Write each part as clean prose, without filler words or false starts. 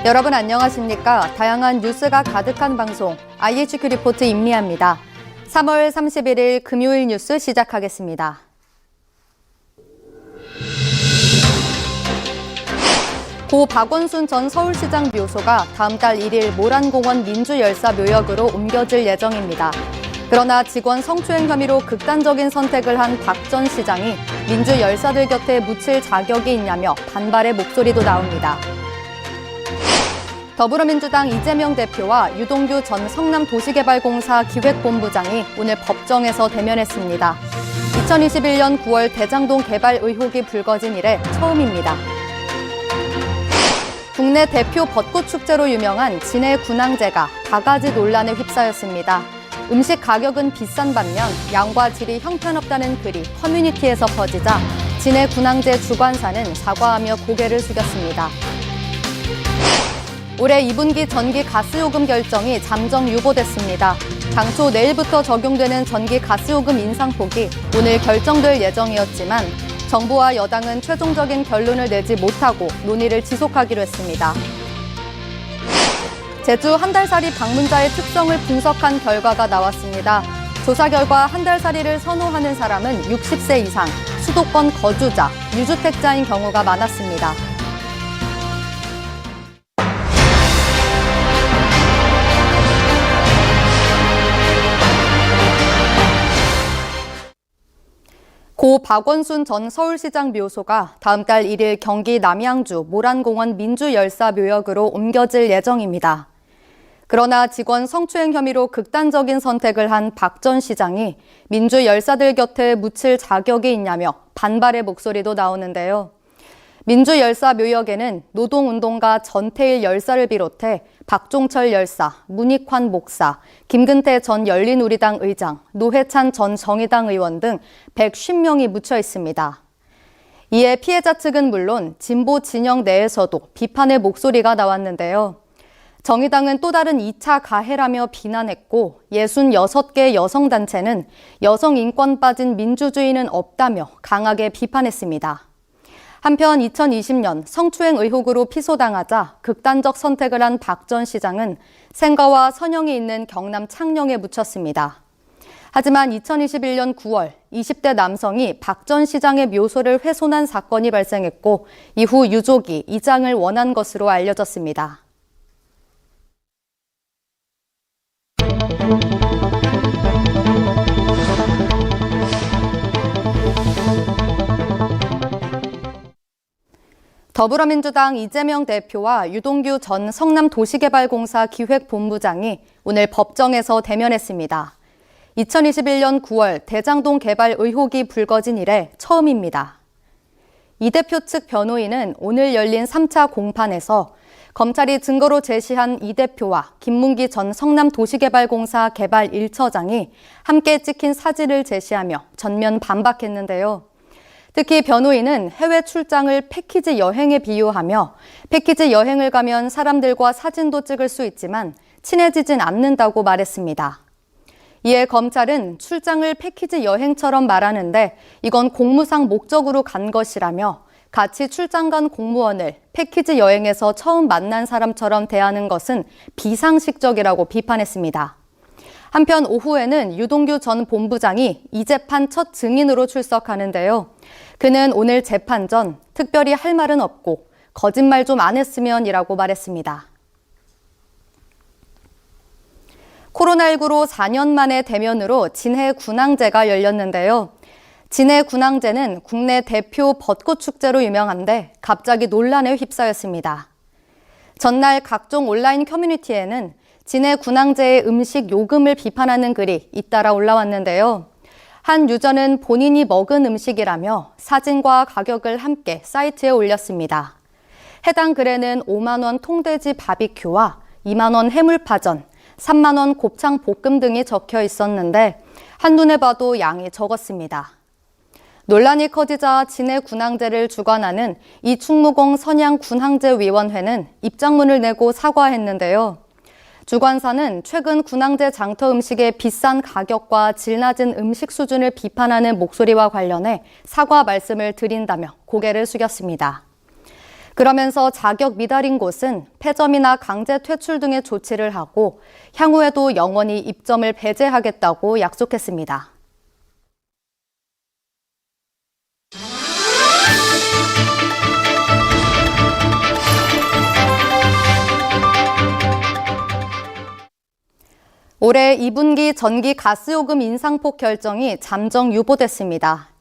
여러분 안녕하십니까? 다양한 뉴스가 가득한 방송 IHQ 리포트 임미아입니다. 3월 31일 금요일 뉴스 시작하겠습니다. 고 박원순 전 서울시장 묘소가 다음 달 1일 모란공원 민주열사 묘역으로 옮겨질 예정입니다. 그러나 직원 성추행 혐의로 극단적인 선택을 한 박 전 시장이 민주열사들 곁에 묻힐 자격이 있냐며 반발의 목소리도 나옵니다. 더불어민주당 이재명 대표와 유동규 전 성남도시개발공사 기획본부장이 오늘 법정에서 대면했습니다. 2021년 9월 대장동 개발 의혹이 불거진 이래 처음입니다. 국내 대표 벚꽃축제로 유명한 진해 군항제가 바가지 논란에 휩싸였습니다. 음식 가격은 비싼 반면 양과 질이 형편없다는 글이 커뮤니티에서 퍼지자 진해 군항제 주관사는 사과하며 고개를 숙였습니다. 올해 2분기 전기 가스요금 결정이 잠정 유보됐습니다. 당초 내일부터 적용되는 전기 가스요금 인상폭이 오늘 결정될 예정이었지만 정부와 여당은 최종적인 결론을 내지 못하고 논의를 지속하기로 했습니다. 제주 한달살이 방문자의 특성을 분석한 결과가 나왔습니다. 조사 결과 한달살이를 선호하는 사람은 60세 이상, 수도권 거주자, 유주택자인 경우가 많았습니다. 고 박원순 전 서울시장 묘소가 다음 달 1일 경기 남양주 모란공원 민주열사 묘역으로 옮겨질 예정입니다. 그러나 직원 성추행 혐의로 극단적인 선택을 한 박 전 시장이 민주열사들 곁에 묻힐 자격이 있냐며 반발의 목소리도 나오는데요. 민주열사 묘역에는 노동운동가 전태일 열사를 비롯해 박종철 열사, 문익환 목사, 김근태 전 열린우리당 의장, 노회찬 전 정의당 의원 등 150명이 묻혀 있습니다. 이에 피해자 측은 물론 진보 진영 내에서도 비판의 목소리가 나왔는데요. 정의당은 또 다른 2차 가해라며 비난했고 66개 여성단체는 여성 인권 빠진 민주주의는 없다며 강하게 비판했습니다. 한편 2020년 성추행 의혹으로 피소당하자 극단적 선택을 한 박 전 시장은 생가와 선영이 있는 경남 창녕에 묻혔습니다. 하지만 2021년 9월 20대 남성이 박 전 시장의 묘소를 훼손한 사건이 발생했고 이후 유족이 이장을 원한 것으로 알려졌습니다. 더불어민주당 이재명 대표와 유동규 전 성남도시개발공사 기획본부장이 오늘 법정에서 대면했습니다. 2021년 9월 대장동 개발 의혹이 불거진 이래 처음입니다. 이 대표 측 변호인은 오늘 열린 3차 공판에서 검찰이 증거로 제시한 이 대표와 김문기 전 성남도시개발공사 개발 1처장이 함께 찍힌 사진을 제시하며 전면 반박했는데요. 특히 변호인은 해외 출장을 패키지 여행에 비유하며 패키지 여행을 가면 사람들과 사진도 찍을 수 있지만 친해지진 않는다고 말했습니다. 이에 검찰은 출장을 패키지 여행처럼 말하는데 이건 공무상 목적으로 간 것이라며 같이 출장 간 공무원을 패키지 여행에서 처음 만난 사람처럼 대하는 것은 비상식적이라고 비판했습니다. 한편 오후에는 유동규 전 본부장이 이 재판 첫 증인으로 출석하는데요. 그는 오늘 재판 전 특별히 할 말은 없고 거짓말 좀 안 했으면이라고 말했습니다. 코로나19로 4년 만에 대면으로 진해 군항제가 열렸는데요. 진해 군항제는 국내 대표 벚꽃축제로 유명한데 갑자기 논란에 휩싸였습니다. 전날 각종 온라인 커뮤니티에는 진해 군항제의 음식 요금을 비판하는 글이 잇따라 올라왔는데요. 한 유저는 본인이 먹은 음식이라며 사진과 가격을 함께 사이트에 올렸습니다. 해당 글에는 5만 원 통돼지 바비큐와 2만 원 해물파전, 3만 원 곱창 볶음 등이 적혀 있었는데 한눈에 봐도 양이 적었습니다. 논란이 커지자 진해 군항제를 주관하는 이충무공 선양군항제위원회는 입장문을 내고 사과했는데요. 주관사는 최근 군항제 장터 음식의 비싼 가격과 질 낮은 음식 수준을 비판하는 목소리와 관련해 사과 말씀을 드린다며 고개를 숙였습니다. 그러면서 자격 미달인 곳은 폐점이나 강제 퇴출 등의 조치를 하고 향후에도 영원히 입점을 배제하겠다고 약속했습니다. 올해 2분기 전기 가스요금 인상폭 결정이 잠정 유보됐습니다.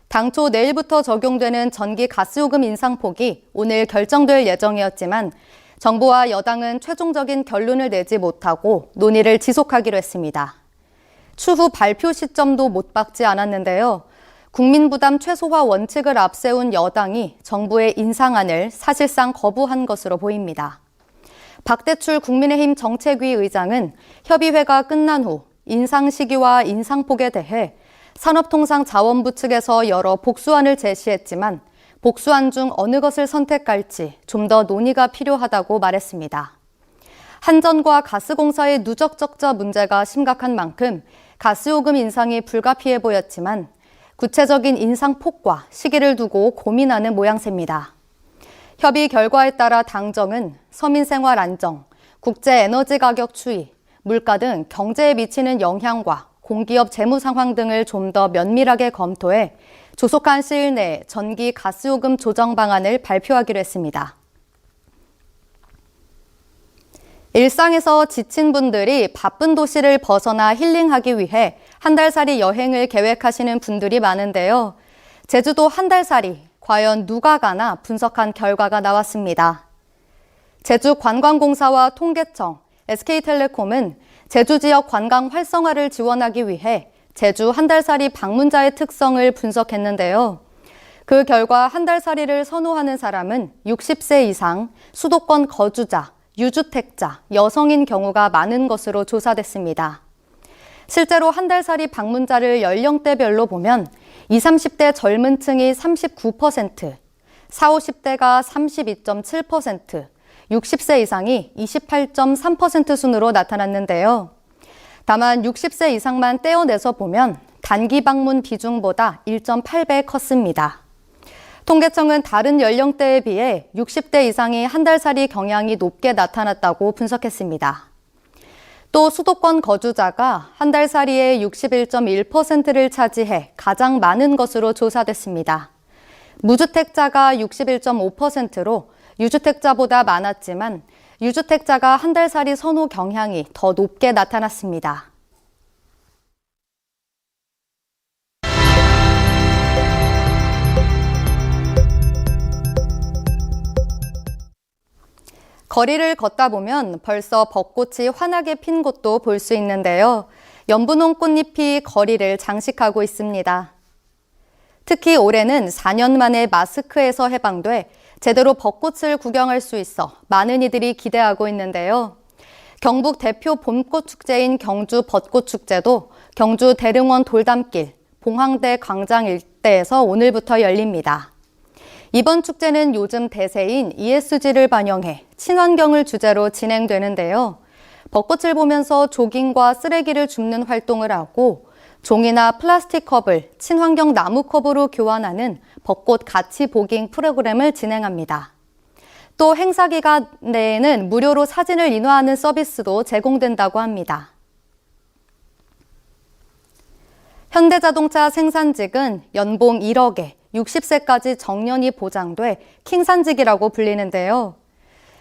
당초 내일부터 적용되는 전기 가스요금 인상폭이 오늘 결정될 예정이었지만 정부와 여당은 최종적인 결론을 내지 못하고 논의를 지속하기로 했습니다. 추후 발표 시점도 못 박지 않았는데요. 국민 부담 최소화 원칙을 앞세운 여당이 정부의 인상안을 사실상 거부한 것으로 보입니다. 박대출 국민의힘 정책위 의장은 협의회가 끝난 후 인상 시기와 인상폭에 대해 산업통상자원부 측에서 여러 복수안을 제시했지만 복수안 중 어느 것을 선택할지 좀 더 논의가 필요하다고 말했습니다. 한전과 가스공사의 누적 적자 문제가 심각한 만큼 가스요금 인상이 불가피해 보였지만 구체적인 인상폭과 시기를 두고 고민하는 모양새입니다. 협의 결과에 따라 당정은 서민생활 안정, 국제 에너지 가격 추이, 물가 등 경제에 미치는 영향과 공기업 재무 상황 등을 좀 더 면밀하게 검토해 조속한 시일 내에 전기 가스요금 조정 방안을 발표하기로 했습니다. 일상에서 지친 분들이 바쁜 도시를 벗어나 힐링하기 위해 한 달살이 여행을 계획하시는 분들이 많은데요. 제주도 한 달살이 과연 누가 가나 분석한 결과가 나왔습니다. 제주관광공사와 통계청, SK텔레콤은 제주 지역 관광 활성화를 지원하기 위해 제주 한 달살이 방문자의 특성을 분석했는데요. 그 결과 한 달살이를 선호하는 사람은 60세 이상, 수도권 거주자, 유주택자, 여성인 경우가 많은 것으로 조사됐습니다. 실제로 한 달살이 방문자를 연령대별로 보면 20, 30대 젊은 층이 39%, 40, 50대가 32.7%, 60세 이상이 28.3% 순으로 나타났는데요. 다만 60세 이상만 떼어내서 보면 단기 방문 비중보다 1.8배 컸습니다. 통계청은 다른 연령대에 비해 60대 이상이 한 달살이 경향이 높게 나타났다고 분석했습니다. 또 수도권 거주자가 한 달살이의 61.1%를 차지해 가장 많은 것으로 조사됐습니다. 무주택자가 61.5%로 유주택자보다 많았지만 유주택자가 한 달살이 선호 경향이 더 높게 나타났습니다. 거리를 걷다 보면 벌써 벚꽃이 환하게 핀 곳도 볼 수 있는데요. 연분홍 꽃잎이 거리를 장식하고 있습니다. 특히 올해는 4년 만에 마스크에서 해방돼 제대로 벚꽃을 구경할 수 있어 많은 이들이 기대하고 있는데요. 경북 대표 봄꽃 축제인 경주 벚꽃축제도 경주 대릉원 돌담길, 봉황대 광장 일대에서 오늘부터 열립니다. 이번 축제는 요즘 대세인 ESG를 반영해 친환경을 주제로 진행되는데요. 벚꽃을 보면서 조깅과 쓰레기를 줍는 활동을 하고 종이나 플라스틱 컵을 친환경 나무 컵으로 교환하는 벚꽃 가치 보깅 프로그램을 진행합니다. 또 행사 기간 내에는 무료로 사진을 인화하는 서비스도 제공된다고 합니다. 현대자동차 생산직은 연봉 1억에 60세까지 정년이 보장돼 킹산직이라고 불리는데요.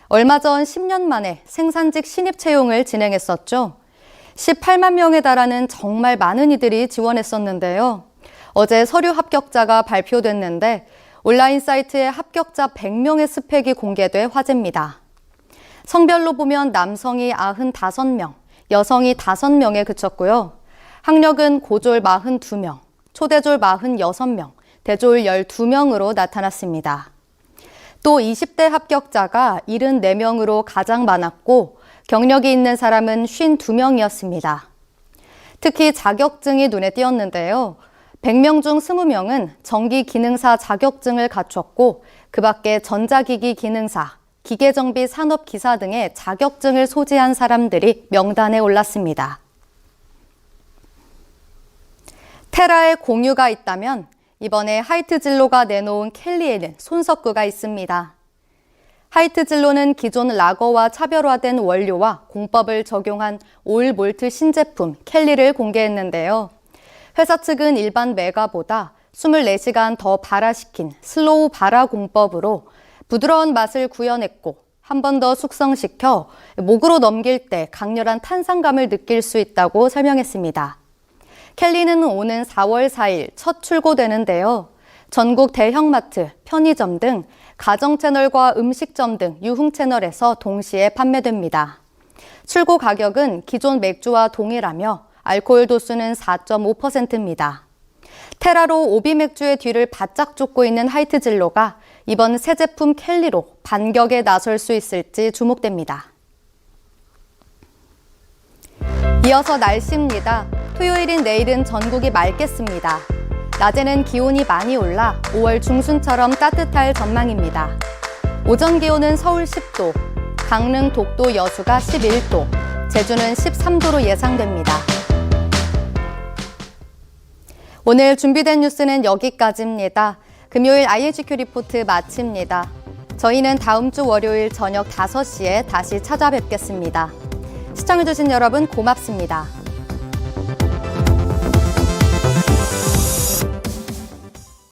얼마 전 10년 만에 생산직 신입 채용을 진행했었죠. 18만 명에 달하는 정말 많은 이들이 지원했었는데요. 어제 서류 합격자가 발표됐는데 온라인 사이트에 합격자 100명의 스펙이 공개돼 화제입니다. 성별로 보면 남성이 95명, 여성이 5명에 그쳤고요. 학력은 고졸 42명, 초대졸 46명, 대졸 12명으로 나타났습니다. 또 20대 합격자가 74명으로 가장 많았고 경력이 있는 사람은 52명이었습니다. 특히 자격증이 눈에 띄었는데요. 100명 중 20명은 전기기능사 자격증을 갖췄고 그 밖에 전자기기 기능사, 기계정비 산업기사 등의 자격증을 소지한 사람들이 명단에 올랐습니다. 테라에 공유가 있다면 이번에 하이트 진로가 내놓은 켈리에는 손석구가 있습니다. 하이트 진로는 기존 라거와 차별화된 원료와 공법을 적용한 올 몰트 신제품 켈리를 공개했는데요. 회사 측은 일반 메가보다 24시간 더 발화시킨 슬로우 발화 공법으로 부드러운 맛을 구현했고 한 번 더 숙성시켜 목으로 넘길 때 강렬한 탄산감을 느낄 수 있다고 설명했습니다. 켈리는 오는 4월 4일 첫 출고되는데요. 전국 대형마트, 편의점 등 가정 채널과 음식점 등 유흥 채널에서 동시에 판매됩니다. 출고 가격은 기존 맥주와 동일하며 알코올 도수는 4.5%입니다. 테라로 오비 맥주의 뒤를 바짝 쫓고 있는 하이트 진로가 이번 새 제품 켈리로 반격에 나설 수 있을지 주목됩니다. 이어서 날씨입니다. 토요일인 내일은 전국이 맑겠습니다. 낮에는 기온이 많이 올라 5월 중순처럼 따뜻할 전망입니다. 오전 기온은 서울 10도, 강릉, 독도, 여수가 11도, 제주는 13도로 예상됩니다. 오늘 준비된 뉴스는 여기까지입니다. 금요일 IHQ 리포트 마칩니다. 저희는 다음 주 월요일 저녁 5시에 다시 찾아뵙겠습니다. 시청해주신 여러분 고맙습니다.